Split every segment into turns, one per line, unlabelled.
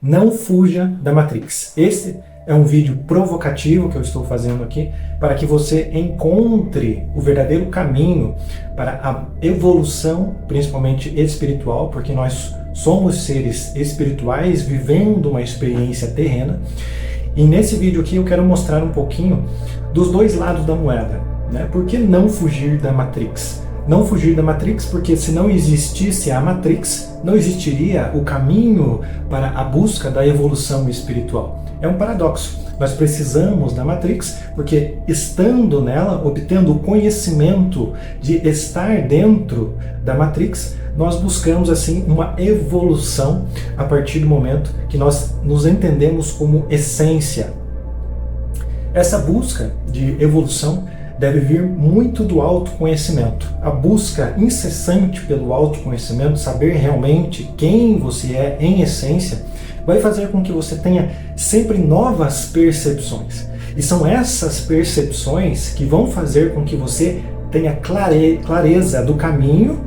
Não fuja da Matrix. Esse é um vídeo provocativo que eu estou fazendo aqui para que você encontre o verdadeiro caminho para a evolução, principalmente espiritual, porque nós somos seres espirituais vivendo uma experiência terrena. E nesse vídeo aqui eu quero mostrar um pouquinho dos dois lados da moeda, né? Por que não fugir da Matrix? Não fugir da Matrix porque se não existisse a Matrix, não existiria o caminho para a busca da evolução espiritual. É um paradoxo. Nós precisamos da Matrix porque, estando nela, obtendo o conhecimento de estar dentro da Matrix, nós buscamos assim uma evolução a partir do momento que nós nos entendemos como essência. Essa busca de evolução deve vir muito do autoconhecimento. A busca incessante pelo autoconhecimento, saber realmente quem você é em essência, vai fazer com que você tenha sempre novas percepções. E são essas percepções que vão fazer com que você tenha clareza do caminho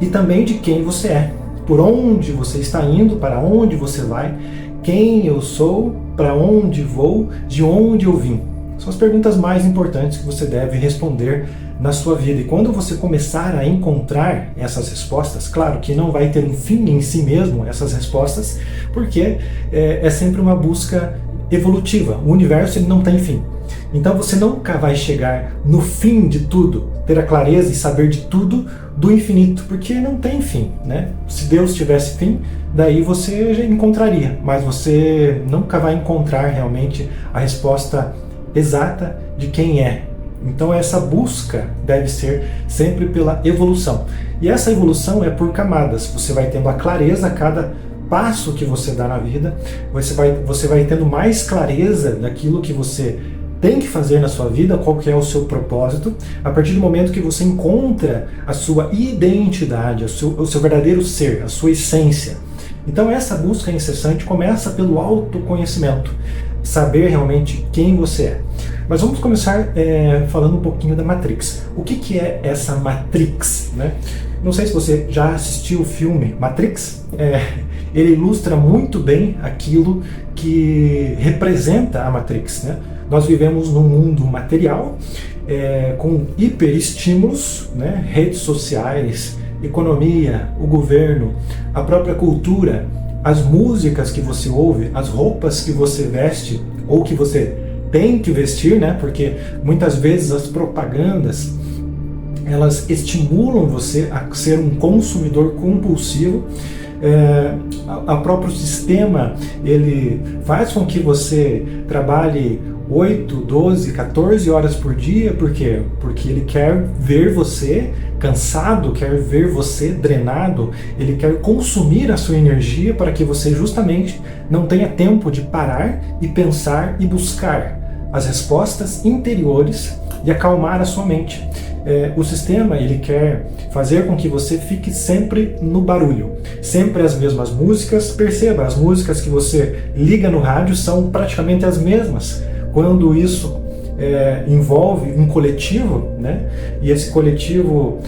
e também de quem você é. Por onde você está indo, para onde você vai, quem eu sou, para onde vou, de onde eu vim. São as perguntas mais importantes que você deve responder na sua vida. E quando você começar a encontrar essas respostas, claro que não vai ter um fim em si mesmo essas respostas, porque é sempre uma busca evolutiva. O universo ele não tem fim. Então você nunca vai chegar no fim de tudo, ter a clareza e saber de tudo do infinito, porque não tem fim, né? Se Deus tivesse fim, daí você já encontraria, mas você nunca vai encontrar realmente a resposta exata de quem é. Então essa busca deve ser sempre pela evolução. E essa evolução é por camadas. Você vai tendo a clareza a cada passo que você dá na vida, você vai tendo mais clareza daquilo que você tem que fazer na sua vida, qual que é o seu propósito, a partir do momento que você encontra a sua identidade, o seu verdadeiro ser, a sua essência. Então essa busca incessante começa pelo autoconhecimento, saber realmente quem você é. Mas vamos começar falando um pouquinho da Matrix. O que é essa Matrix, né? Não sei se você já assistiu o filme Matrix. Ele ilustra muito bem aquilo que representa a Matrix, né? Nós vivemos num mundo material, com hiperestímulos, né? Redes sociais, economia, o governo, a própria cultura, as músicas que você ouve, as roupas que você veste ou que você tem que vestir, né? Porque muitas vezes as propagandas elas estimulam você a ser um consumidor compulsivo. O próprio sistema ele faz com que você trabalhe 8, 12, 14 horas por dia. Por quê? Porque ele quer ver você cansado, quer ver você drenado, ele quer consumir a sua energia para que você justamente não tenha tempo de parar e pensar e buscar as respostas interiores e acalmar a sua mente. O sistema ele quer fazer com que você fique sempre no barulho, sempre as mesmas músicas. Perceba, as músicas que você liga no rádio são praticamente as mesmas. Quando isso envolve um coletivo, né? E esse coletivo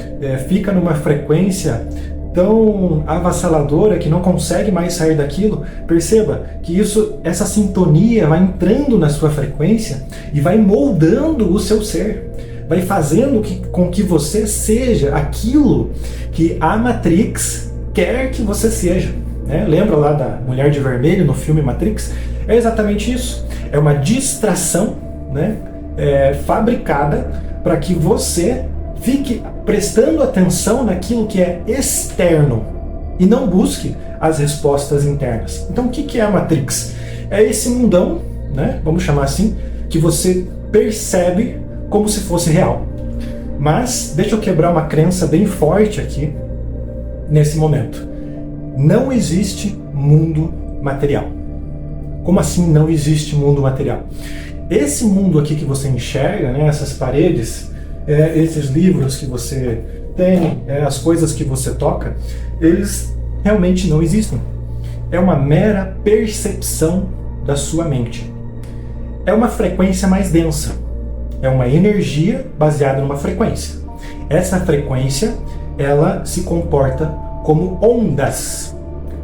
fica numa frequência tão avassaladora que não consegue mais sair daquilo, perceba que essa sintonia vai entrando na sua frequência e vai moldando o seu ser, vai fazendo com que você seja aquilo que a Matrix quer que você seja, né? Lembra lá da Mulher de Vermelho no filme Matrix? É exatamente isso. É uma distração, né? Fabricada para que você fique prestando atenção naquilo que é externo e não busque as respostas internas. Então o que é a Matrix? É esse mundão, né? Vamos chamar assim, que você percebe como se fosse real. Mas deixa eu quebrar uma crença bem forte aqui nesse momento. Não existe mundo material. Como assim não existe mundo material? Esse mundo aqui que você enxerga, né, essas paredes, esses livros que você tem, as coisas que você toca, eles realmente não existem. É uma mera percepção da sua mente. É uma frequência mais densa. É uma energia baseada numa frequência. Essa frequência, ela se comporta como ondas.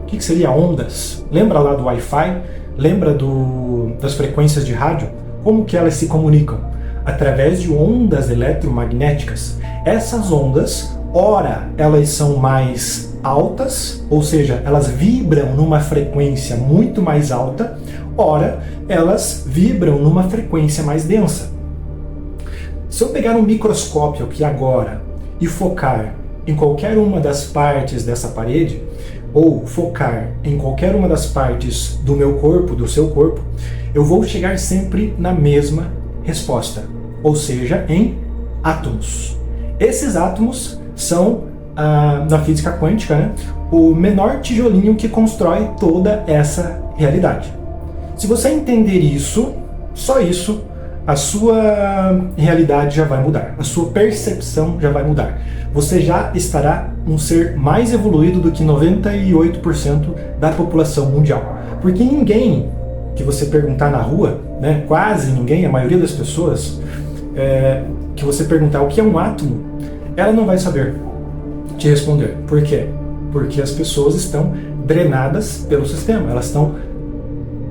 O que seria ondas? Lembra lá do Wi-Fi? Lembra das frequências de rádio? Como que elas se comunicam? Através de ondas eletromagnéticas. Essas ondas, ora, elas são mais altas, ou seja, elas vibram numa frequência muito mais alta, ora, elas vibram numa frequência mais densa. Se eu pegar um microscópio aqui agora e focar em qualquer uma das partes dessa parede, ou focar em qualquer uma das partes do meu corpo, do seu corpo, eu vou chegar sempre na mesma resposta, ou seja, em átomos. Esses átomos são, na física quântica, né, o menor tijolinho que constrói toda essa realidade. Se você entender isso, só isso, a sua realidade já vai mudar, a sua percepção já vai mudar. Você já estará um ser mais evoluído do que 98% da população mundial. Porque ninguém que você perguntar na rua, né, quase ninguém, a maioria das pessoas, que você perguntar o que é um átomo, ela não vai saber te responder. Por quê? Porque as pessoas estão drenadas pelo sistema, elas estão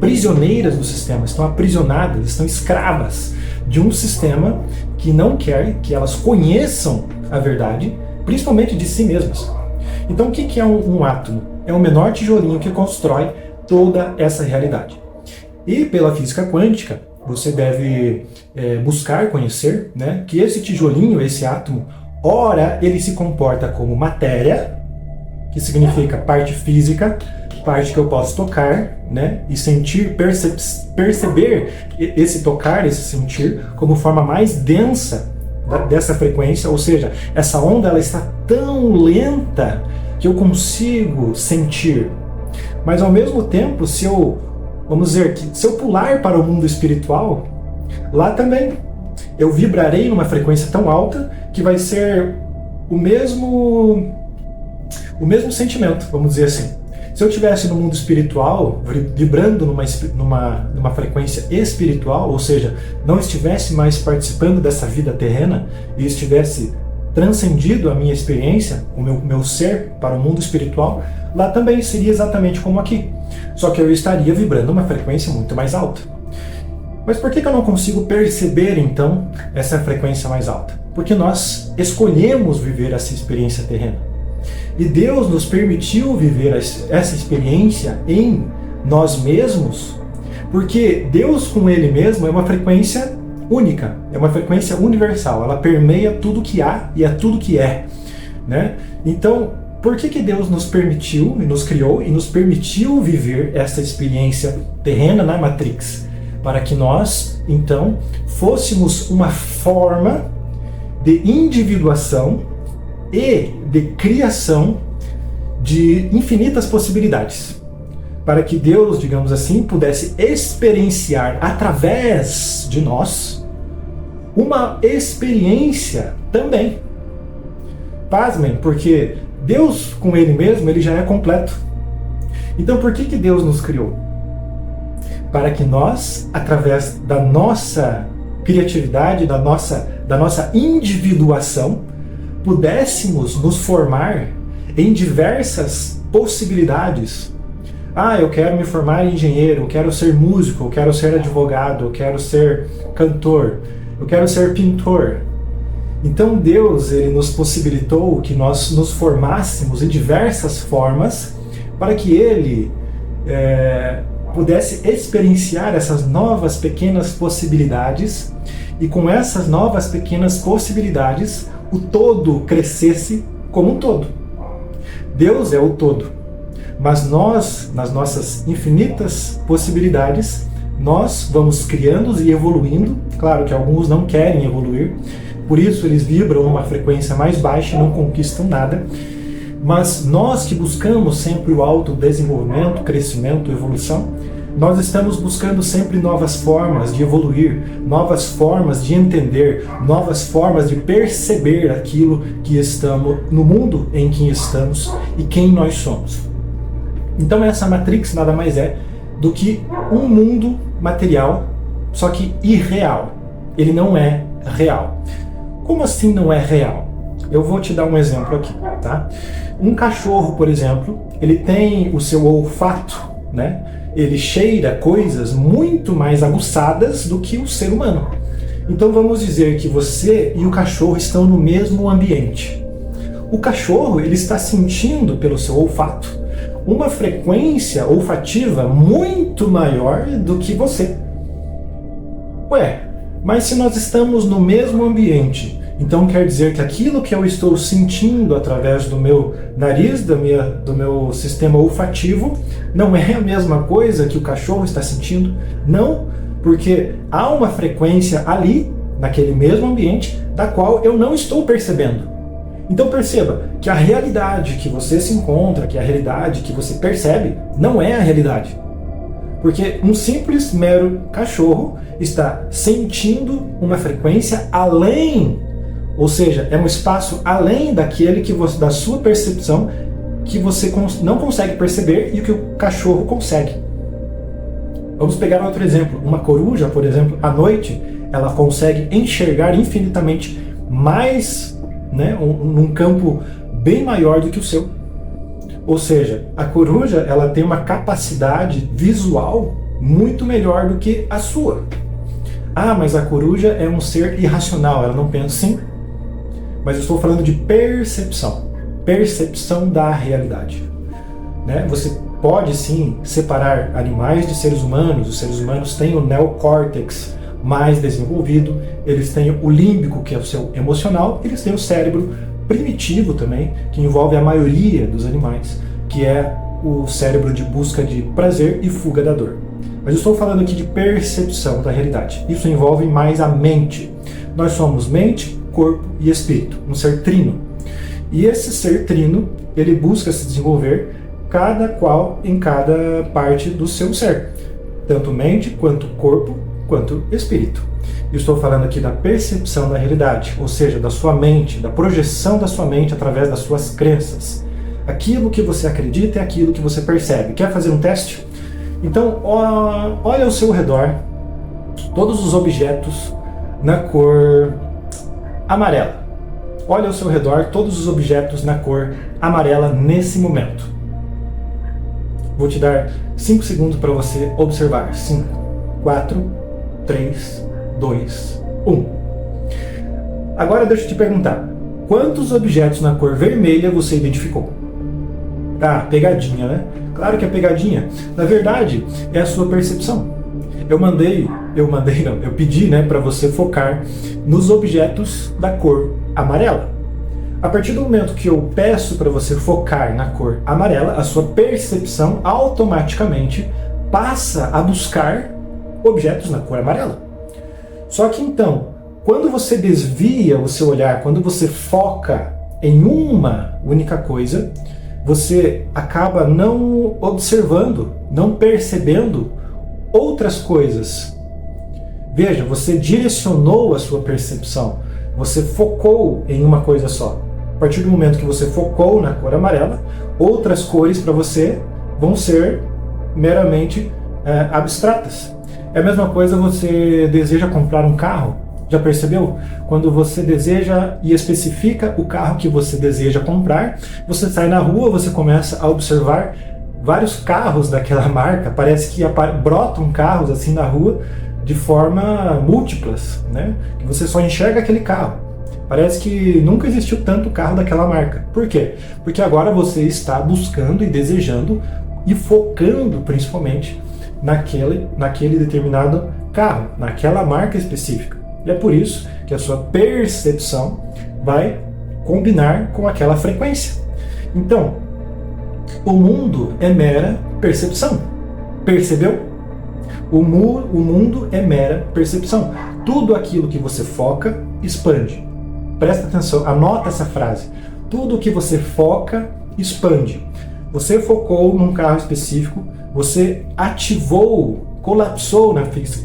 prisioneiras do sistema, estão aprisionadas, estão escravas de um sistema que não quer que elas conheçam a verdade, principalmente de si mesmas. Então o que é um átomo? É o menor tijolinho que constrói toda essa realidade. E pela física quântica, você deve buscar conhecer, né, que esse tijolinho, esse átomo, ora ele se comporta como matéria, que significa parte física, parte que eu posso tocar, né, e sentir, perceber esse tocar, esse sentir, como forma mais densa dessa frequência, ou seja, essa onda ela está tão lenta que eu consigo sentir. Mas ao mesmo tempo, se eu pular para o mundo espiritual, lá também eu vibrarei numa frequência tão alta que vai ser o mesmo sentimento, vamos dizer assim. Se eu estivesse no mundo espiritual, vibrando numa frequência espiritual, ou seja, não estivesse mais participando dessa vida terrena e estivesse transcendido a minha experiência, o meu ser para o mundo espiritual, lá também seria exatamente como aqui. Só que eu estaria vibrando uma frequência muito mais alta. Mas por que eu não consigo perceber, então, essa frequência mais alta? Porque nós escolhemos viver essa experiência terrena. E Deus nos permitiu viver essa experiência em nós mesmos, porque Deus com Ele mesmo é uma frequência única, é uma frequência universal, ela permeia tudo que há e é tudo que é, né? Então, por que Deus nos permitiu, e nos criou, e nos permitiu viver essa experiência terrena na Matrix? Para que nós, então, fôssemos uma forma de individuação e de criação de infinitas possibilidades, para que Deus, digamos assim, pudesse experienciar através de nós uma experiência também. Pasmem, porque Deus com Ele mesmo, Ele já é completo. Então por que Deus nos criou? Para que nós, através da nossa criatividade, da nossa individuação, pudéssemos nos formar em diversas possibilidades. Eu quero me formar em engenheiro, eu quero ser músico, eu quero ser advogado, eu quero ser cantor, eu quero ser pintor. Então Deus, Ele nos possibilitou que nós nos formássemos em diversas formas para que Ele pudesse experienciar essas novas pequenas possibilidades e com essas novas pequenas possibilidades o todo crescesse como um todo. Deus é o todo, mas nós, nas nossas infinitas possibilidades, nós vamos criando e evoluindo. Claro que alguns não querem evoluir, por isso eles vibram numa frequência mais baixa e não conquistam nada. Mas nós que buscamos sempre o autodesenvolvimento, crescimento, evolução, nós estamos buscando sempre novas formas de evoluir, novas formas de entender, novas formas de perceber aquilo que estamos, no mundo em que estamos e quem nós somos. Então essa Matrix nada mais é do que um mundo material, só que irreal. Ele não é real. Como assim não é real? Eu vou te dar um exemplo aqui, tá? Um cachorro, por exemplo, ele tem o seu olfato, né? Ele cheira coisas muito mais aguçadas do que o ser humano. Então vamos dizer que você e o cachorro estão no mesmo ambiente. O cachorro, ele está sentindo pelo seu olfato uma frequência olfativa muito maior do que você. Ué, mas se nós estamos no mesmo ambiente, então quer dizer que aquilo que eu estou sentindo através do meu nariz, do meu sistema olfativo, não é a mesma coisa que o cachorro está sentindo? Não, porque há uma frequência ali, naquele mesmo ambiente, da qual eu não estou percebendo. Então perceba que a realidade que você se encontra, que a realidade que você percebe, não é a realidade. Porque um simples, mero cachorro está sentindo uma frequência além, ou seja, é um espaço além daquele que você, da sua percepção, que você não consegue perceber e o que o cachorro consegue. Vamos pegar outro exemplo. Uma coruja, por exemplo, à noite, ela consegue enxergar infinitamente mais, né, num campo bem maior do que o seu. Ou seja, a coruja, ela tem uma capacidade visual muito melhor do que a sua. Ah, mas a coruja é um ser irracional, ela não pensa. Sim, mas eu estou falando de percepção. Percepção da realidade. Né? Você pode sim separar animais de seres humanos. Os seres humanos têm o neocórtex mais desenvolvido, eles têm o límbico, que é o seu emocional, eles têm o cérebro primitivo também, que envolve a maioria dos animais, que é o cérebro de busca de prazer e fuga da dor. Mas eu estou falando aqui de percepção da realidade. Isso envolve mais a mente. Nós somos mente, corpo e espírito, um ser trino. E esse ser trino, ele busca se desenvolver cada qual em cada parte do seu ser. Tanto mente, quanto corpo, quanto espírito. Eu estou falando aqui da percepção da realidade, ou seja, da sua mente, da projeção da sua mente através das suas crenças. Aquilo que você acredita é aquilo que você percebe. Quer fazer um teste? Então, olha ao seu redor, todos os objetos na cor amarela. Olha ao seu redor todos os objetos na cor amarela nesse momento. Vou te dar 5 segundos para você observar. 5, 4, 3, 2, 1. Agora deixa eu te perguntar. Quantos objetos na cor vermelha você identificou? Tá, pegadinha, né? Claro que é pegadinha. Na verdade, é a sua percepção. Eu pedi, né, para você focar nos objetos da cor amarela. A partir do momento que eu peço para você focar na cor amarela, a sua percepção automaticamente passa a buscar objetos na cor amarela. Só que então, quando você desvia o seu olhar, quando você foca em uma única coisa, você acaba não observando, não percebendo outras coisas. Veja, você direcionou a sua percepção, você focou em uma coisa só. A partir do momento que você focou na cor amarela, outras cores para você vão ser meramente abstratas. É a mesma coisa, você deseja comprar um carro, já percebeu? Quando você deseja e especifica o carro que você deseja comprar, você sai na rua, você começa a observar vários carros daquela marca, parece que brotam carros assim na rua de forma múltiplas, né? Que você só enxerga aquele carro. Parece que nunca existiu tanto carro daquela marca. Por quê? Porque agora você está buscando e desejando e focando principalmente naquele determinado carro, naquela marca específica. E é por isso que a sua percepção vai combinar com aquela frequência. Então, o mundo é mera percepção. Percebeu? O mundo é mera percepção. Tudo aquilo que você foca, expande. Presta atenção, anota essa frase. Tudo que você foca, expande. Você focou num carro específico, você ativou, colapsou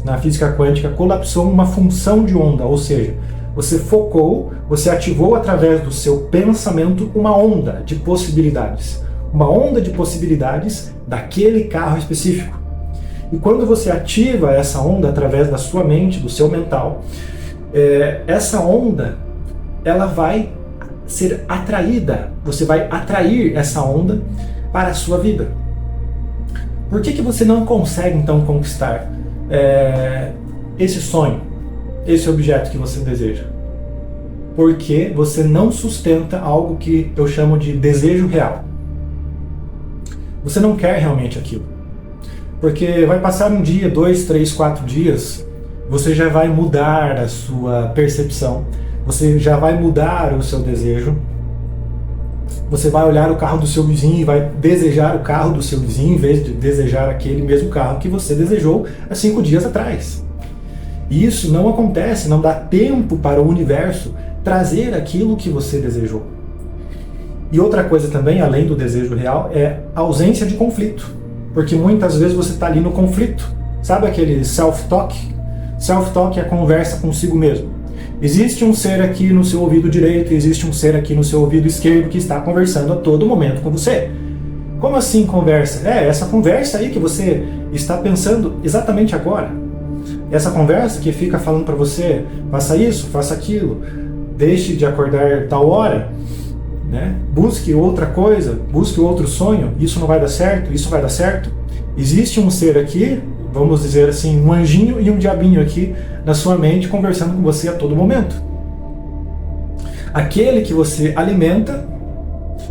na física quântica, colapsou uma função de onda, ou seja, você focou, você ativou através do seu pensamento uma onda de possibilidades. Uma onda de possibilidades daquele carro específico. E quando você ativa essa onda através da sua mente, do seu mental, essa onda, ela vai ser atraída, você vai atrair essa onda para a sua vida. Por que você não consegue então conquistar esse sonho, esse objeto que você deseja? Porque você não sustenta algo que eu chamo de desejo real. Você não quer realmente aquilo. Porque vai passar um dia, 2, 3, 4 dias, você já vai mudar a sua percepção, você já vai mudar o seu desejo, você vai olhar o carro do seu vizinho e vai desejar o carro do seu vizinho em vez de desejar aquele mesmo carro que você desejou há 5 dias atrás. E isso não acontece, não dá tempo para o universo trazer aquilo que você desejou. E outra coisa também, além do desejo real, é a ausência de conflito. Porque muitas vezes você está ali no conflito. Sabe aquele self-talk? Self-talk é a conversa consigo mesmo. Existe um ser aqui no seu ouvido direito, existe um ser aqui no seu ouvido esquerdo que está conversando a todo momento com você. Como assim conversa? Essa conversa aí que você está pensando exatamente agora. Essa conversa que fica falando para você, faça isso, faça aquilo, deixe de acordar tal hora, né? Busque outra coisa, busque outro sonho, isso não vai dar certo, isso vai dar certo. Existe um ser aqui, vamos dizer assim, um anjinho e um diabinho aqui na sua mente conversando com você a todo momento. Aquele que você alimenta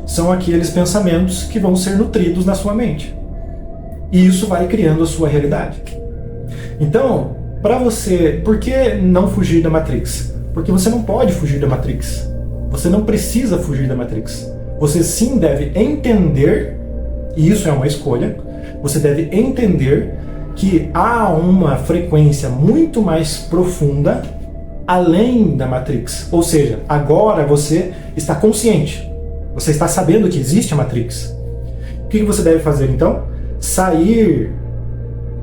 são aqueles pensamentos que vão ser nutridos na sua mente. E isso vai criando a sua realidade. Então, por que não fugir da Matrix? Porque você não pode fugir da Matrix. Você não precisa fugir da Matrix. Você sim deve entender, e isso é uma escolha, você deve entender que há uma frequência muito mais profunda além da Matrix. Ou seja, agora você está consciente. Você está sabendo que existe a Matrix. O que você deve fazer então? Sair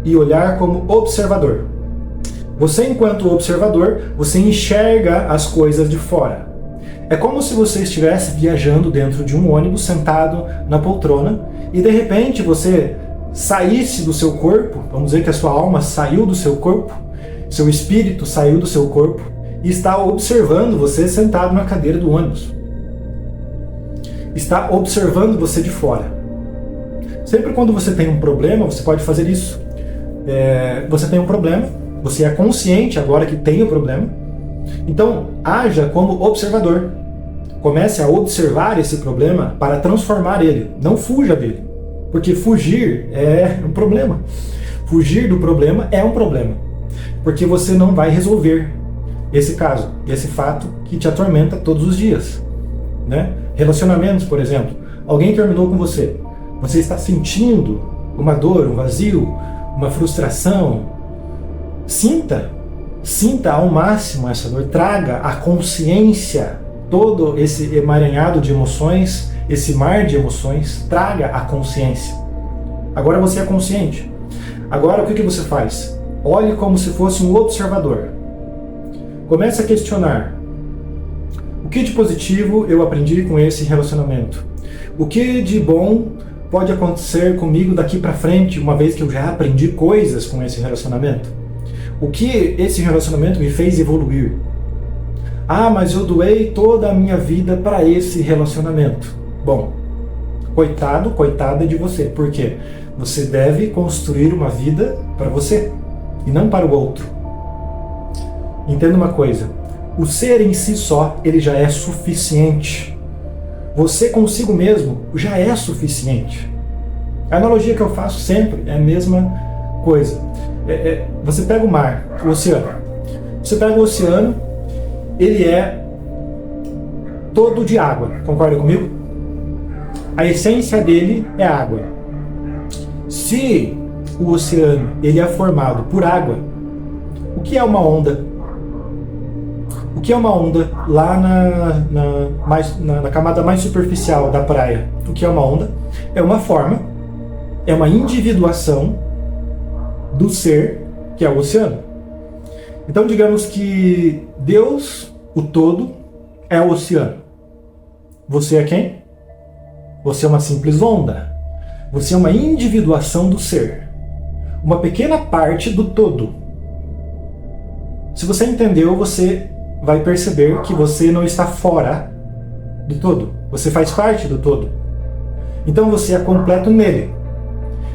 e olhar como observador. Você, enquanto observador, você enxerga as coisas de fora. É como se você estivesse viajando dentro de um ônibus, sentado na poltrona, e de repente você saísse do seu corpo, vamos dizer que a sua alma saiu do seu corpo, seu espírito saiu do seu corpo, e está observando você sentado na cadeira do ônibus. Está observando você de fora. Sempre quando você tem um problema, você pode fazer isso. Você tem um problema, você é consciente agora que tem o problema, então haja como observador. Comece a observar esse problema para transformar ele, não fuja dele, porque fugir é um problema. Fugir do problema é um problema, porque você não vai resolver esse caso, esse fato que te atormenta todos os dias, né? Relacionamentos, por exemplo, alguém terminou com você, você está sentindo uma dor, um vazio, uma frustração. Sinta ao máximo essa dor, traga a consciência, todo esse emaranhado de emoções, esse mar de emoções, traga a consciência. Agora você é consciente. Agora o que você faz? Olhe como se fosse um observador. Comece a questionar. O que de positivo eu aprendi com esse relacionamento? O que de bom pode acontecer comigo daqui para frente, uma vez que eu já aprendi coisas com esse relacionamento? O que esse relacionamento me fez evoluir? Mas eu doei toda a minha vida para esse relacionamento. Bom, coitado, coitada de você. Por quê? Você deve construir uma vida para você e não para o outro. Entenda uma coisa, o ser em si só, ele já é suficiente. Você consigo mesmo já é suficiente. A analogia que eu faço sempre é a mesma coisa. Você pega o mar, o oceano. Você pega o oceano, ele é todo de água, concorda comigo? A essência dele é água. Se o oceano ele é formado por água, o que é uma onda? O que é uma onda lá na camada mais superficial da praia? O que é uma onda? É uma forma, é uma individuação do ser que é o oceano. Então digamos que Deus, o todo, é o oceano. Você é quem? Você é uma simples onda. Você é uma individuação do ser. Uma pequena parte do todo. Se você entendeu, você vai perceber que você não está fora do todo, você faz parte do todo. Então você é completo nele.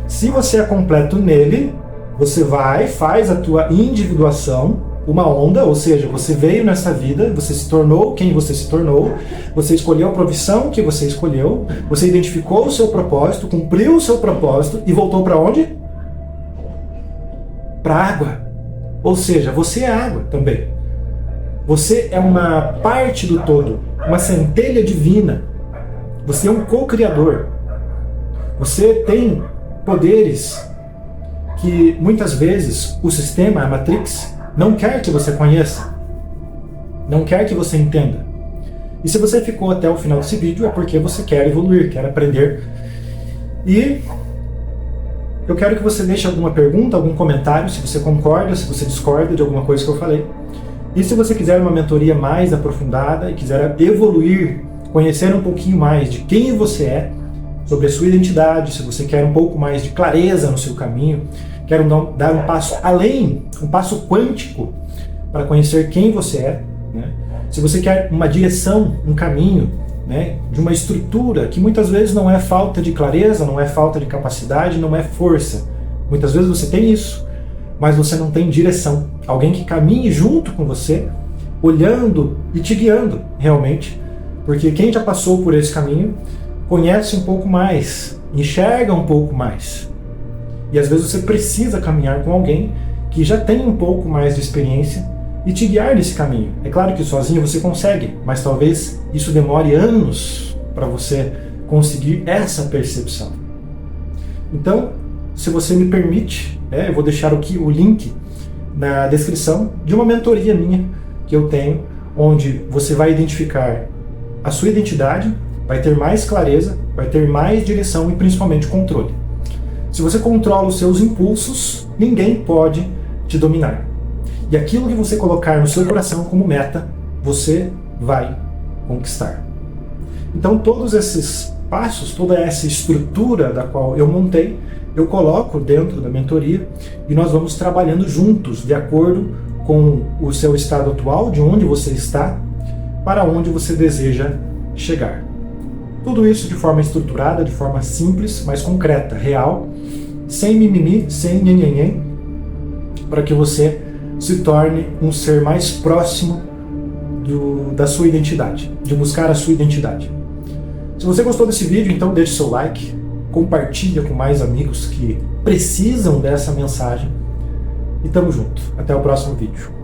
Se você é completo nele, você vai, faz a tua individuação, uma onda, ou seja, você veio nessa vida, você se tornou quem você se tornou, você escolheu a profissão que você escolheu, você identificou o seu propósito, cumpriu o seu propósito e voltou para onde? Para a água. Ou seja, você é água também. Você é uma parte do todo, uma centelha divina. Você é um co-criador. Você tem poderes que muitas vezes o sistema, a Matrix, não quer que você conheça, não quer que você entenda. E se você ficou até o final desse vídeo é porque você quer evoluir, quer aprender. E eu quero que você deixe alguma pergunta, algum comentário, se você concorda, se você discorda de alguma coisa que eu falei. E se você quiser uma mentoria mais aprofundada e quiser evoluir, conhecer um pouquinho mais de quem você é, sobre a sua identidade, se você quer um pouco mais de clareza no seu caminho, quer dar um passo além, um passo quântico para conhecer quem você é, né? Se você quer uma direção, um caminho, né, de uma estrutura que muitas vezes não é falta de clareza, não é falta de capacidade, não é força. Muitas vezes você tem isso, mas você não tem direção. Alguém que caminhe junto com você, olhando e te guiando realmente, porque quem já passou por esse caminho conhece um pouco mais, enxerga um pouco mais. E às vezes você precisa caminhar com alguém que já tem um pouco mais de experiência e te guiar nesse caminho. É claro que sozinho você consegue, mas talvez isso demore anos para você conseguir essa percepção. Então, se você me permite, eu vou deixar aqui o link na descrição de uma mentoria minha que eu tenho, onde você vai identificar a sua identidade, vai ter mais clareza, vai ter mais direção e principalmente controle. Se você controla os seus impulsos, ninguém pode te dominar. E aquilo que você colocar no seu coração como meta, você vai conquistar. Então todos esses passos, toda essa estrutura da qual eu montei, eu coloco dentro da mentoria e nós vamos trabalhando juntos, de acordo com o seu estado atual, de onde você está, para onde você deseja chegar. Tudo isso de forma estruturada, de forma simples, mas concreta, real, sem mimimi, sem nhenhenhen, para que você se torne um ser mais próximo da sua identidade, de buscar a sua identidade. Se você gostou desse vídeo, então deixe seu like, compartilha com mais amigos que precisam dessa mensagem e tamo junto. Até o próximo vídeo.